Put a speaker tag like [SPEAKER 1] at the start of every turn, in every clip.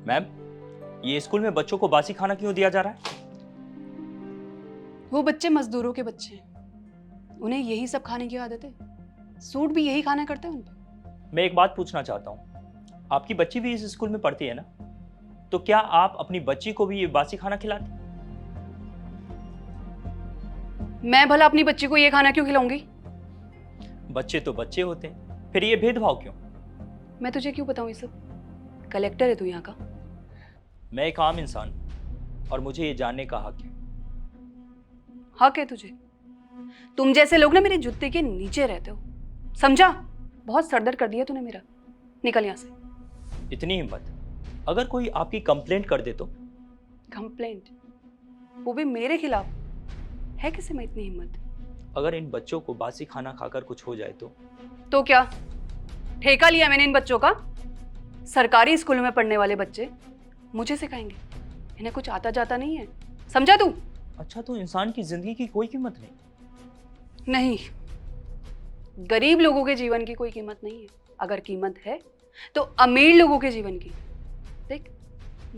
[SPEAKER 1] Ma'am, ये school में बच्चों को बासी खाना क्यों दिया जा रहा है?
[SPEAKER 2] वो बच्चे मजदूरों के बच्चे हैं, उन्हें यही सब खाने की आदत है। सूट भी यही खाना करते हैं उन पे।
[SPEAKER 1] मैं एक बात पूछना चाहता हूँ, आपकी बच्ची भी इस स्कूल में पढ़ती है ना? तो क्या आप अपनी बच्ची को भी ये बासी खाना खिलाते?
[SPEAKER 2] मैं भला अपनी बच्ची को ये खाना क्यों खिलाऊंगी?
[SPEAKER 1] बच्चे तो बच्चे होते हैं, फिर ये भेदभाव क्यों?
[SPEAKER 2] मैं तुझे क्यों बताऊं ये सब? कलेक्टर है तू यहाँ का।
[SPEAKER 1] मैं एक आम इंसान हूं और मुझे ये जानने का हक है।
[SPEAKER 2] हक है तुझे? तुम जैसे लोग ना मेरे जूते के नीचे रहते हो, समझा? बहुत सरदर्द कर दिया तूने मेरा। निकल यहाँ से।
[SPEAKER 1] इतनी हिम्मत? अगर कोई आपकी कंप्लेंट कर दे तो?
[SPEAKER 2] कंप्लेंट? वो भी मेरे खिलाफ? है किसी में इतनी हिम्मत?
[SPEAKER 1] अगर इन बच्चों को बासी खाना खाकर कुछ हो जाए
[SPEAKER 2] तो क्या ठेका लिया मैंने इन बच्चों का? सरकारी स्कूलों में पढ़ने वाले बच्चे मुझे सिखाएंगे? इन्हें कुछ आता जाता नहीं है, समझा तू?
[SPEAKER 1] अच्छा, तो इंसान की जिंदगी की कोई कीमत नहीं?
[SPEAKER 2] नहीं, गरीब लोगों के जीवन की कोई कीमत नहीं है। अगर कीमत है तो अमीर लोगों के जीवन की। देख,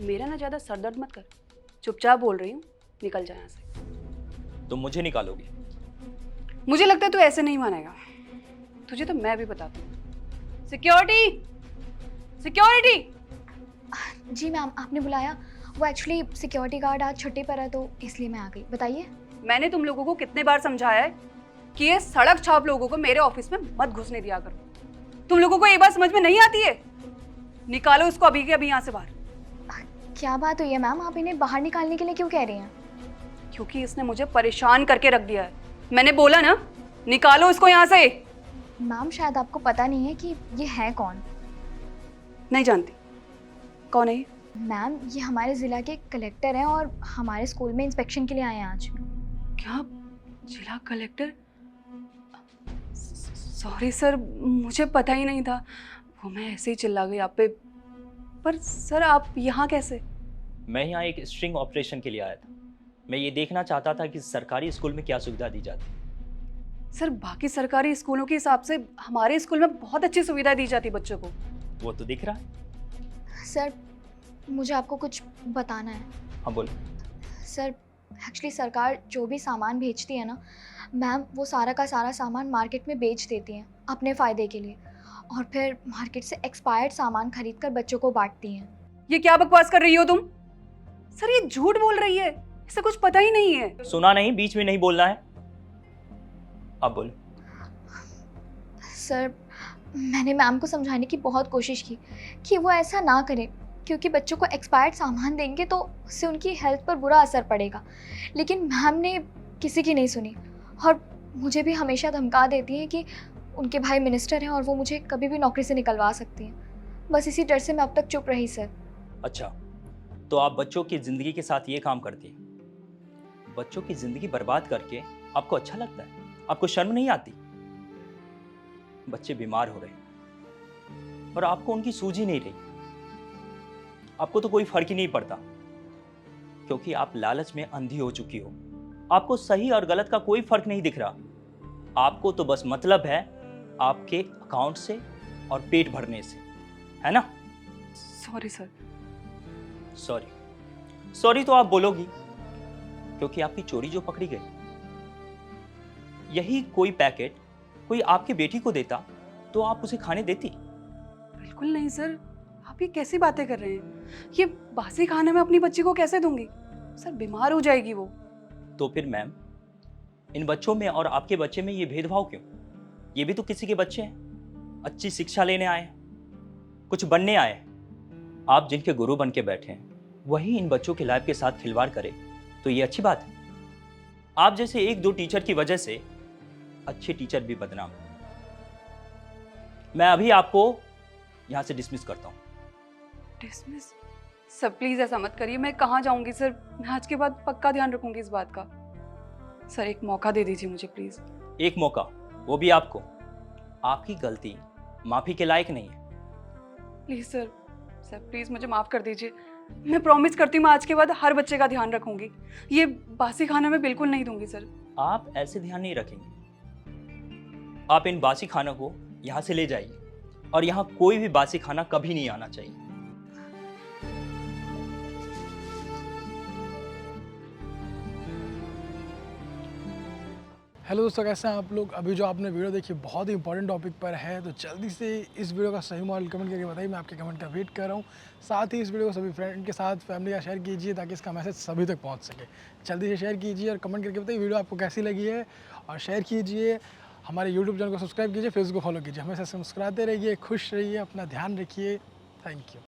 [SPEAKER 2] मेरा ना ज्यादा सरदर्द मत कर, चुपचाप बोल रही हूँ, निकल जा यहाँ से।
[SPEAKER 1] तो मुझे निकालोगे?
[SPEAKER 2] मुझे लगता है तू ऐसे नहीं मानेगा, तुझे तो मैं भी बताती हूँ। Security, security!
[SPEAKER 3] जी मैम, आपने बुलाया? वो एक्चुअली सिक्योरिटी गार्ड आज छुट्टी पर है तो इसलिए मैं आ गई। बताइए।
[SPEAKER 2] मैंने तुम लोगों को कितने बार समझाया है कि ये सड़क छाप लोगों को मेरे ऑफिस में मत घुसने दिया करो। तुम लोगों को एक बात समझ में नहीं आती है? निकालो इसको अभी के अभी यहाँ से बाहर।
[SPEAKER 3] क्या बात हुई है मैम, आप इन्हें बाहर निकालने के लिए क्यों कह रही हैं?
[SPEAKER 2] क्योंकि इसने मुझे परेशान करके रख दिया है। मैंने बोला ना, निकालो इसको यहाँ से।
[SPEAKER 3] मैम, शायद आपको पता नहीं है कि ये है कौन।
[SPEAKER 2] नहीं जानती। कौन है ये?
[SPEAKER 3] मैम, ये हमारे ज़िला के कलेक्टर हैं और हमारे स्कूल में इंस्पेक्शन के लिए आए हैं आज।
[SPEAKER 2] क्या? जिला कलेक्टर? सॉरी सर, मुझे पता ही नहीं था। वो मैं ऐसे ही चिल्ला गई आप पे। पर सर, आप यहाँ कैसे?
[SPEAKER 1] मैं यहाँ एक स्ट्रिंग ऑपरेशन के लिए आया था। मैं ये देखना चाहता था कि सरकारी स्कूल में क्या सुविधा दी जाती है।
[SPEAKER 2] सर, बाकी सरकारी स्कूलों के हिसाब से हमारे स्कूल में बहुत अच्छी सुविधा दी जाती है बच्चों को।
[SPEAKER 1] वो तो दिख रहा है।
[SPEAKER 3] सर, मुझे आपको कुछ बताना है।
[SPEAKER 1] हाँ बोलो।
[SPEAKER 3] सर, एक्चुअली सरकार जो भी सामान भेजती है ना मैम, वो सारा का सारा सामान मार्केट में बेच देती हैं अपने फ़ायदे के लिए, और फिर मार्केट से एक्सपायर्ड सामान खरीद कर बच्चों को बांटती हैं।
[SPEAKER 2] ये क्या बकवास कर रही हो तुम? सर, ये झूठ बोल रही है, इसे कुछ पता ही नहीं है।
[SPEAKER 1] सुना नहीं, बीच में नहीं बोलना है। अब बोलो।
[SPEAKER 3] सर, मैंने मैम को समझाने की बहुत कोशिश की कि वो ऐसा ना करे, क्योंकि बच्चों को एक्सपायर्ड सामान देंगे तो उससे उनकी हेल्थ पर बुरा असर पड़ेगा। लेकिन मैम ने किसी की नहीं सुनी और मुझे भी हमेशा धमका देती हैं कि उनके भाई मिनिस्टर हैं और वो मुझे कभी भी नौकरी से निकलवा सकती हैं। बस इसी डर से मैं अब तक चुप रही सर।
[SPEAKER 1] अच्छा, तो आप बच्चों की ज़िंदगी के साथ ये काम करती हैं? बच्चों की ज़िंदगी बर्बाद करके आपको अच्छा लगता है? आपको शर्म नहीं आती? बच्चे बीमार हो रहे हैं और आपको उनकी सूझ ही नहीं रही। आपको तो कोई फर्क ही नहीं पड़ता, क्योंकि आप लालच में अंधी हो चुकी हो। आपको सही और गलत का कोई फर्क नहीं दिख रहा। आपको तो बस मतलब है आपके अकाउंट से और पेट भरने से, है ना?
[SPEAKER 2] Sorry sir.
[SPEAKER 1] सॉरी तो आप बोलोगी, क्योंकि आपकी चोरी जो पकड़ी गई, यही कोई पैकेट कोई आपकी बेटी को देता तो आप उसे खाने देती?
[SPEAKER 2] बिल्कुल नहीं सर, आप ये कैसी बातें कर रहे हैं? ये बासी खाने में अपनी बच्ची को कैसे दूंगी? सर, बीमार हो जाएगी वो।
[SPEAKER 1] तो फिर मैम, इन बच्चों में और आपके बच्चे में ये भेदभाव क्यों? ये भी तो किसी के बच्चे हैं, अच्छी शिक्षा लेने आए हैं, कुछ बनने आए हैं। आप जिनके गुरु बन के बैठे हैं वही इन बच्चों की लाइफ के साथ खिलवाड़ करे तो ये अच्छी बात है? आप जैसे एक दो टीचर की वजह से अच्छे टीचर भी बदनाम। मैं अभी आपको यहाँ से डिसमिस करता हूँ।
[SPEAKER 2] डिसमिस? सर प्लीज ऐसा मत करिए, मैं कहाँ जाऊंगी सर? मैं आज के बाद पक्का ध्यान रखूंगी इस बात का। सर, एक मौका दे दीजिए मुझे प्लीज।
[SPEAKER 1] एक मौका, वो भी आपको? आपकी गलती माफी के लायक नहीं है।
[SPEAKER 2] प्लीज सर, सर प्लीज मुझे माफ कर दीजिए। मैं प्रॉमिस करती हूँ, मैं आज के बाद हर बच्चे का ध्यान रखूंगी। ये बासी खाना मैं बिल्कुल नहीं दूंगी सर।
[SPEAKER 1] आप ऐसे ध्यान नहीं रखेंगे। आप इन बासी खानों को यहाँ से ले जाइए और यहाँ कोई भी बासी खाना कभी नहीं आना चाहिए।
[SPEAKER 4] हेलो दोस्तों, कैसे हैं आप लोग। अभी जो आपने वीडियो देखी बहुत ही इंपॉर्टेंट टॉपिक पर है, तो जल्दी से इस वीडियो का सही मॉडल कमेंट करके बताइए। मैं आपके कमेंट का वेट कर रहा हूँ। साथ ही इस वीडियो को सभी फ्रेंड के साथ, फैमिली का शेयर कीजिए ताकि इसका मैसेज सभी तक पहुँच सके। जल्दी से शेयर कीजिए और कमेंट करके बताइए वीडियो आपको कैसी लगी है, और शेयर कीजिए। हमारे यूट्यूब चैनल को सब्सक्राइब कीजिए, फेसबुक को फॉलो कीजिए। हमेशा मुस्कुराते रहिए, खुश रहिए, अपना ध्यान रखिए। Thank you.